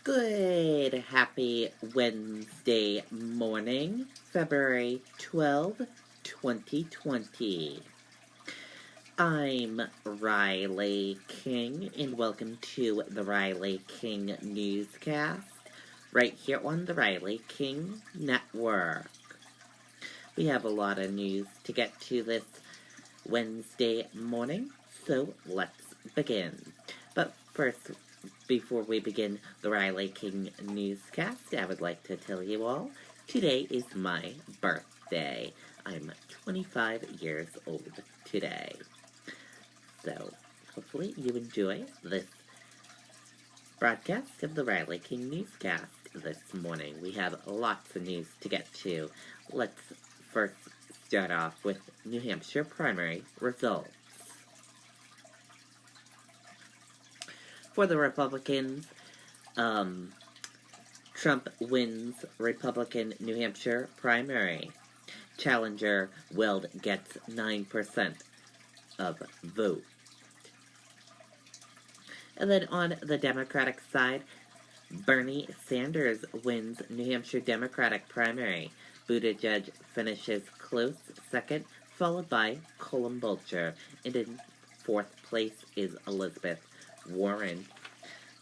Good, happy Wednesday morning, February 12, 2020. I'm Riley King, and welcome to the Riley King Newscast, right here on the Riley King Network. We have a lot of news to get to this Wednesday morning, so let's begin. But first, before we begin the Riley King Newscast, I would like to tell you all, today is my birthday. I'm 25 years old today. So, hopefully you enjoy this broadcast of the Riley King Newscast this morning. We have lots of news to get to. Let's first start off with New Hampshire primary results. For the Republicans, Trump wins Republican New Hampshire primary. Challenger Weld gets 9% of vote. And then on the Democratic side, Bernie Sanders wins New Hampshire Democratic primary. Buttigieg finishes close second, followed by Cullen-Bulcher. And in fourth place is Elizabeth Warren.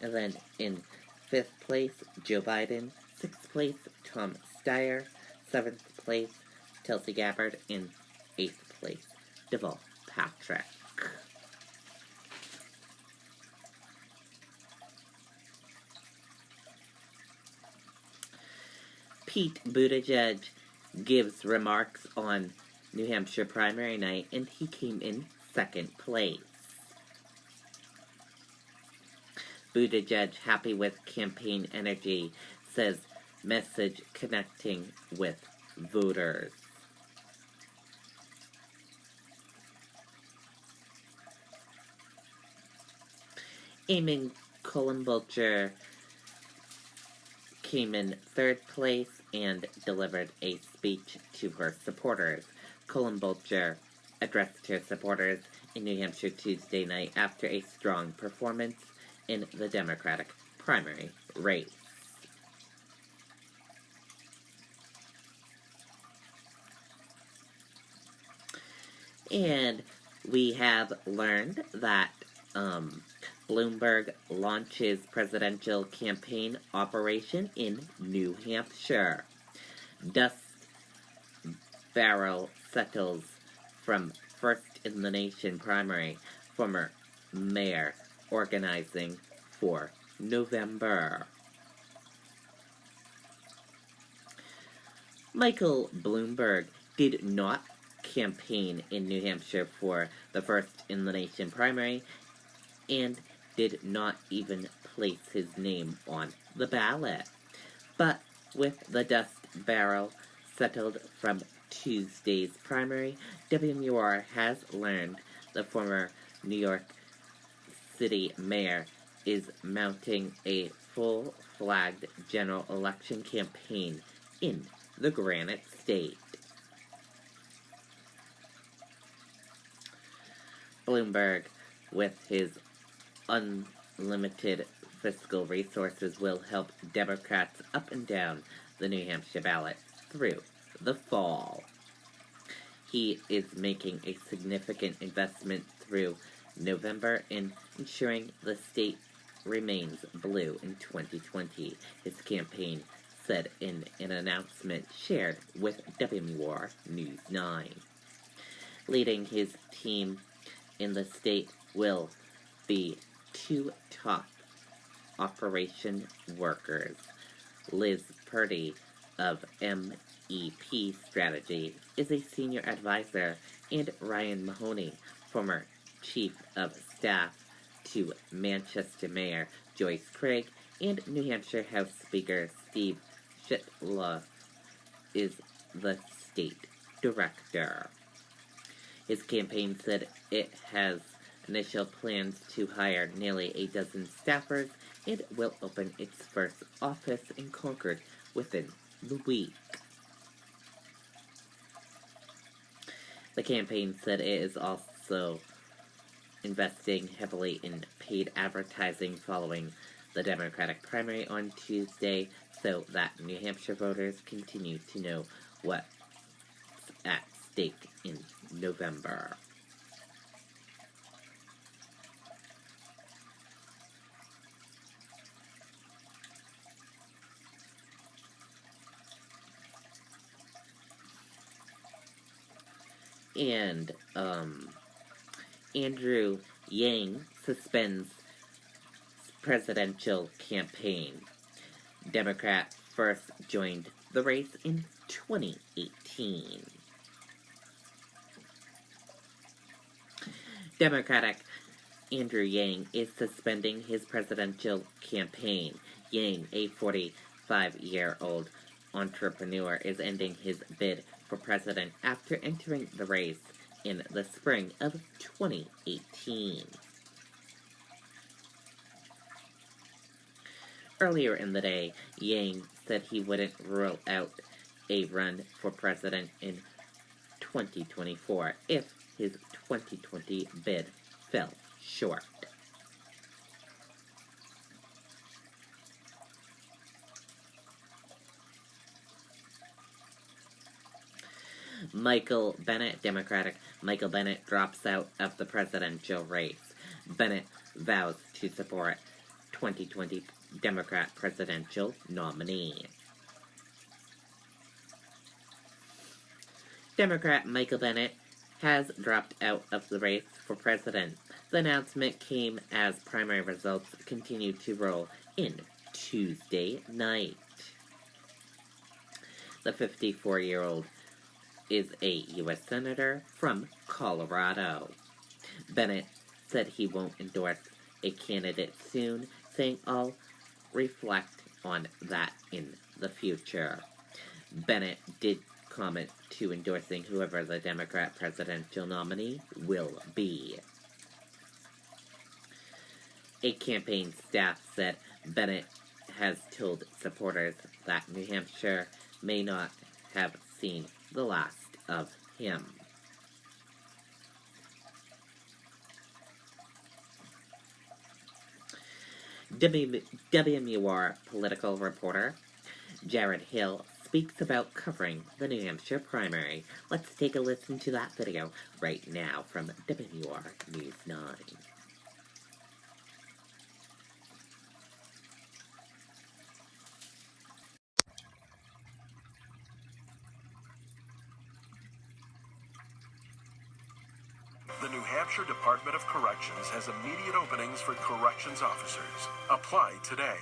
And then in fifth place, Joe Biden. Sixth place, Tom Steyer. Seventh place, Tulsi Gabbard. In eighth place, Deval Patrick. Pete Buttigieg gives remarks on New Hampshire primary night, and he came in second place. Buttigieg, happy with campaign energy, says message connecting with voters. Eamon Cullen-Bulcher came in third place and delivered a speech to her supporters. Cullen-Bulcher addressed her supporters in New Hampshire Tuesday night after a strong performance in the Democratic primary race. And we have learned that Bloomberg launches presidential campaign operation in New Hampshire. Dust barrel settles from first in the nation primary. Former mayor organizing for November. Michael Bloomberg did not campaign in New Hampshire for the first in the nation primary and did not even place his name on the ballot. But with the dust barrel settled from Tuesday's primary, WMUR has learned the former New York City mayor is mounting a full-flagged general election campaign in the Granite State. Bloomberg, with his unlimited fiscal resources, will help Democrats up and down the New Hampshire ballot through the fall. He is making a significant investment through November in ensuring the state remains blue in 2020, his campaign said in an announcement shared with WMUR News 9. Leading his team in the state will be two top operation workers. Liz Purdy of MEP Strategy is a senior advisor, and Ryan Mahoney, former Chief of Staff to Manchester Mayor Joyce Craig and New Hampshire House Speaker Steve Shitla, is the state director. His campaign said it has initial plans to hire nearly a dozen staffers and will open its first office in Concord within the week. The campaign said it is also investing heavily in paid advertising following the Democratic primary on Tuesday so that New Hampshire voters continue to know what's at stake in November. And, Andrew Yang suspends presidential campaign. Democrat first joined the race in 2018. Democratic Andrew Yang is suspending his presidential campaign. Yang, a 45-year-old entrepreneur, is ending his bid for president after entering the race in the spring of 2018. Earlier in the day, Yang said he wouldn't rule out a run for president in 2024 if his 2020 bid fell short. Michael Bennet, Democratic Michael Bennet, drops out of the presidential race. Bennet vows to support 2020 Democrat presidential nominee. Democrat Michael Bennet has dropped out of the race for president. The announcement came as primary results continued to roll in Tuesday night. The 54-year-old is a U.S. Senator from Colorado. Bennet said he won't endorse a candidate soon, saying, "I'll reflect on that in the future." Bennet did comment to endorsing whoever the Democrat presidential nominee will be. A campaign staff said Bennet has told supporters that New Hampshire may not have seen the last of him. WMUR political reporter Jared Hill speaks about covering the New Hampshire primary. Let's take a listen to that video right now from WMUR News 9. The New Hampshire Department of Corrections has immediate openings for corrections officers. Apply today.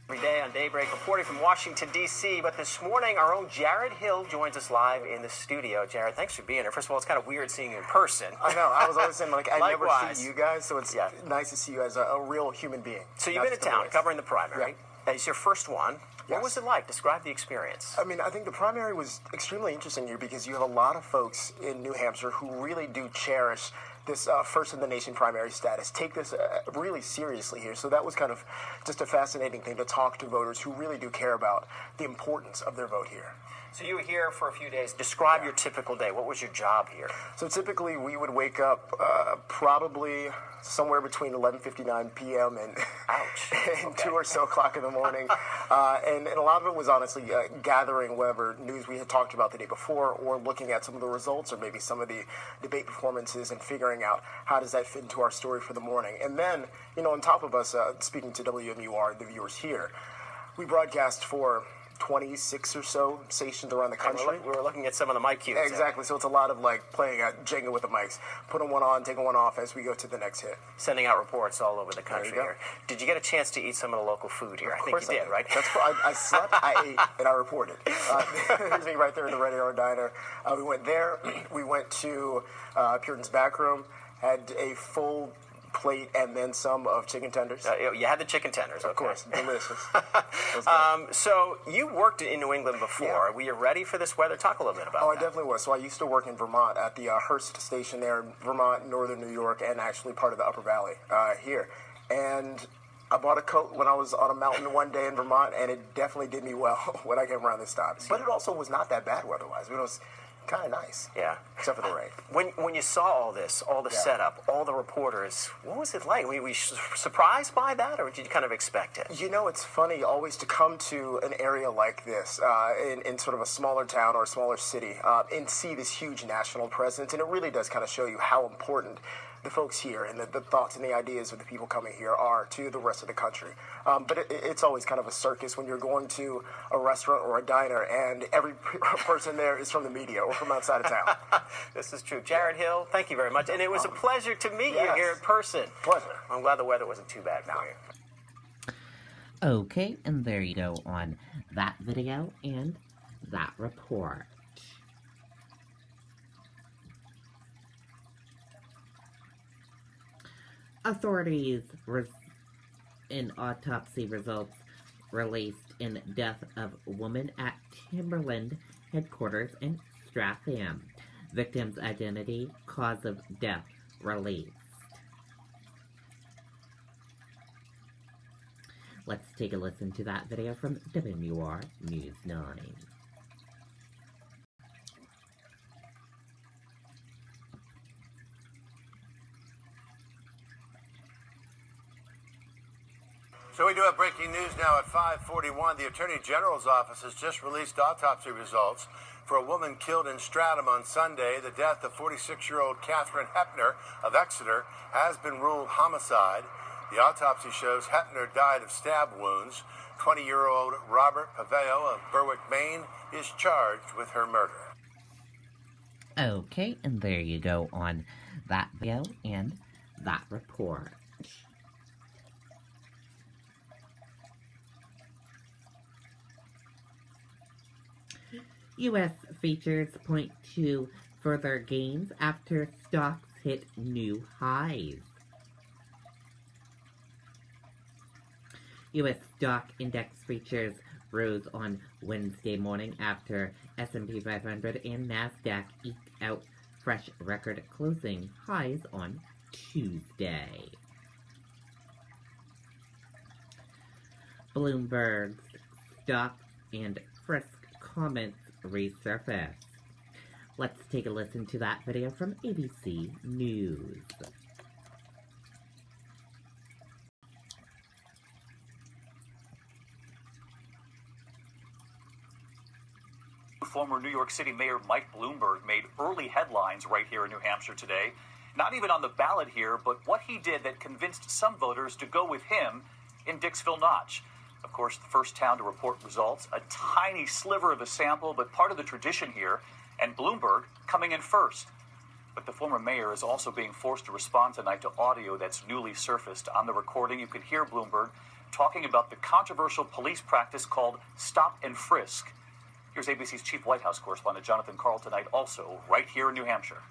Every day on Daybreak, reporting from Washington, D.C. But this morning, our own Jared Hill joins us live in the studio. Jared, thanks for being here. First of all, it's kind of weird seeing you in person. I know. I was always saying, I never Likewise. see you guys, so it's nice to see you as a real human being. So you've been in town covering the primary. Yeah. It's your first one. What Yes. was it like? Describe the experience. I think the primary was extremely interesting here because you have a lot of folks in New Hampshire who really do cherish this first-in-the-nation primary status, take this really seriously here. So that was kind of just a fascinating thing to talk to voters who really do care about the importance of their vote here. So you were here for a few days. Describe your typical day. What was your job here? So typically we would wake up probably somewhere between 11:59 p.m. and, Ouch. and 2 or so o'clock in the morning. And a lot of it was honestly gathering whatever news we had talked about the day before or looking at some of the results or maybe some of the debate performances and figuring out how does that fit into our story for the morning. And then, on top of us, speaking to WMUR, the viewers here, we broadcast for 26 or so stations around the country. We were looking at some of the mic cues. Exactly. So it's a lot of playing Jenga with the mics, putting one on, taking one off as we go to the next hit. Sending out reports all over the country There you go. here. Did you get a chance to eat some of the local food here? Of I course think you did, right? I slept, I ate, and I reported. There's me right there in the Red Arrow Diner. We went there. We went to Puritan's back room, had a full plate and then some of chicken tenders. You had the chicken tenders, Of course, delicious. So you worked in New England before. Yeah. Were you ready for this weather? Talk a little bit about Oh, that. I definitely was. So I used to work in Vermont at the Hearst station there in Vermont, northern New York, and actually part of the Upper Valley here. And I bought a coat when I was on a mountain one day in Vermont, and it definitely did me well when I came around this time. But it also was not that bad weather-wise. It was Kind of nice. Yeah. Except for the rain. When you saw all this, all the setup, all the reporters, what was it like? Were you surprised by that, or did you kind of expect it? You know, it's funny always to come to an area like this, in sort of a smaller town or a smaller city, and see this huge national presence, and it really does kind of show you how important the folks here and the thoughts and the ideas of the people coming here are to the rest of the country. But it's always kind of a circus when you're going to a restaurant or a diner and every person there is from the media or from outside of town. This is true. Jared Hill, thank you very much. And it was a pleasure to meet you here in person. Pleasure. I'm glad the weather wasn't too bad for you. Okay, and there you go on that video and that report. Authorities in autopsy results released in death of woman at Timberland headquarters in Stratham. Victim's identity, cause of death released. Let's take a listen to that video from WR News 9. So we do have breaking news now at 5:41. The Attorney General's office has just released autopsy results for a woman killed in Stratham on Sunday. The death of 46-year-old Catherine Hepner of Exeter has been ruled homicide. The autopsy shows Hepner died of stab wounds. 20-year-old Robert Paveo of Berwick, Maine, is charged with her murder. Okay, and there you go on that video and that report. U.S. features point to further gains after stocks hit new highs. U.S. stock index features rose on Wednesday morning after S&P 500 and NASDAQ eked out fresh record closing highs on Tuesday. Bloomberg's stock and frisk comments resurface. Let's take a listen to that video from ABC News. Former New York City Mayor Mike Bloomberg made early headlines right here in New Hampshire today. Not even on the ballot here, but what he did that convinced some voters to go with him in Dixville Notch. Of course, the first town to report results, a tiny sliver of a sample, but part of the tradition here, and Bloomberg coming in first. But the former mayor is also being forced to respond tonight to audio that's newly surfaced. On the recording, you can hear Bloomberg talking about the controversial police practice called stop and frisk. Here's ABC's chief White House correspondent Jonathan Karl tonight, also right here in New Hampshire.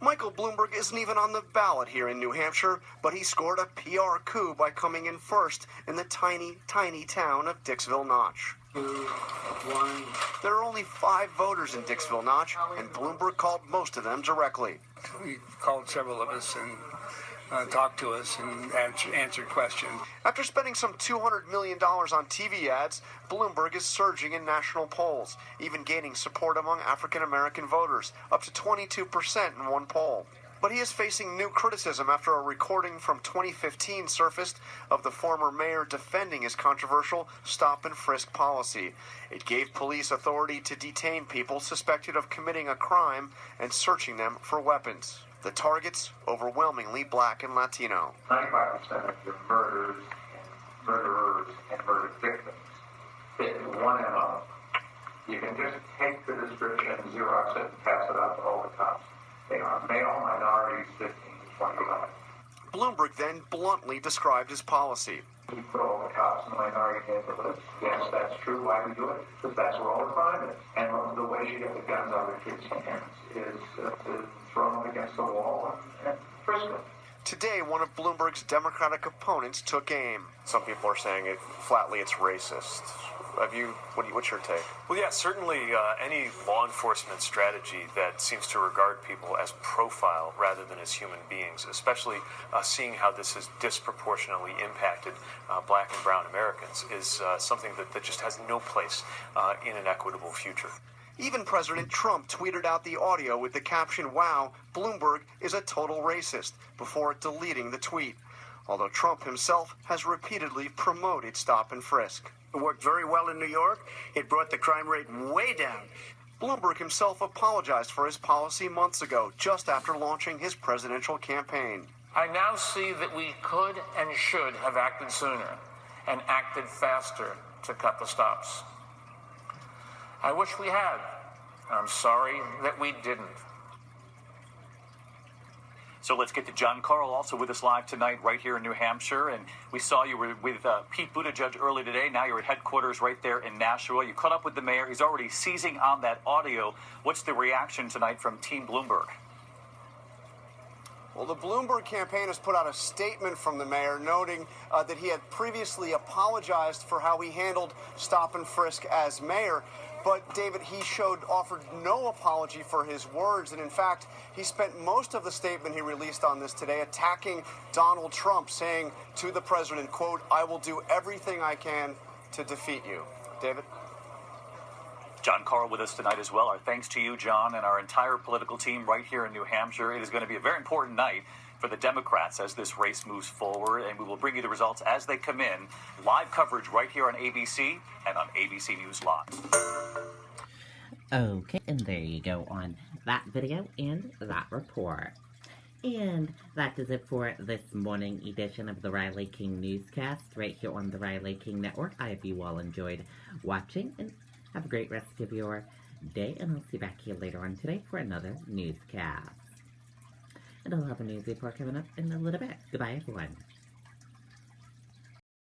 Michael Bloomberg isn't even on the ballot here in New Hampshire, but he scored a PR coup by coming in first in the tiny, tiny town of Dixville Notch. 2, 1. There are only 5 voters in Dixville Notch, and Bloomberg called most of them directly. He called several of us and talked to us and answered questions. After spending some $200 million on TV ads, Bloomberg is surging in national polls, even gaining support among African-American voters, up to 22% in one poll. But he is facing new criticism after a recording from 2015 surfaced of the former mayor defending his controversial stop and frisk policy. It gave police authority to detain people suspected of committing a crime and searching them for weapons. The targets, overwhelmingly black and Latino. 95% of your murderers and murder victims fit one MO. You can just take the description, Xerox it, and pass it out to all the cops. They are male minorities, 15 to 25. Bloomberg then bluntly described his policy. We put all the cops in minority neighborhoods. Yes, that's true. Why we do it? Because that's where all the crime is. And the way you get the guns out of the kids' hands is to throw them against the wall and frisk them. Today, one of Bloomberg's Democratic opponents took aim. Some people are saying flatly it's racist. What's your take? Well, yeah, certainly any law enforcement strategy that seems to regard people as profile rather than as human beings, especially seeing how this has disproportionately impacted black and brown Americans, is something that just has no place in an equitable future. Even President Trump tweeted out the audio with the caption, "Wow, Bloomberg is a total racist," before deleting the tweet. Although Trump himself has repeatedly promoted stop and frisk. It worked very well in New York. It brought the crime rate way down. Bloomberg himself apologized for his policy months ago, just after launching his presidential campaign. I now see that we could and should have acted sooner and acted faster to cut the stops. I wish we had. I'm sorry that we didn't. So let's get to John Carl, also with us live tonight right here in New Hampshire. And we saw you were with Pete Buttigieg early today. Now you're at headquarters right there in Nashua. You caught up with the mayor. He's already seizing on that audio. What's the reaction tonight from Team Bloomberg? Well, the Bloomberg campaign has put out a statement from the mayor noting that he had previously apologized for how he handled stop and frisk as mayor. But, David, he offered no apology for his words. And, in fact, he spent most of the statement he released on this today attacking Donald Trump, saying to the president, quote, "I will do everything I can to defeat you." David? John Carl with us tonight as well. Our thanks to you, John, and our entire political team right here in New Hampshire. It is going to be a very important night for the Democrats as this race moves forward, and we will bring you the results as they come in. Live coverage right here on ABC and on ABC News Live. Okay, and there you go on that video and that report. And that does it for this morning edition of the Riley King Newscast right here on the Riley King Network. I hope you all enjoyed watching, and have a great rest of your day, and I'll see you back here later on today for another newscast. And I'll have a news report coming up in a little bit. Goodbye, everyone.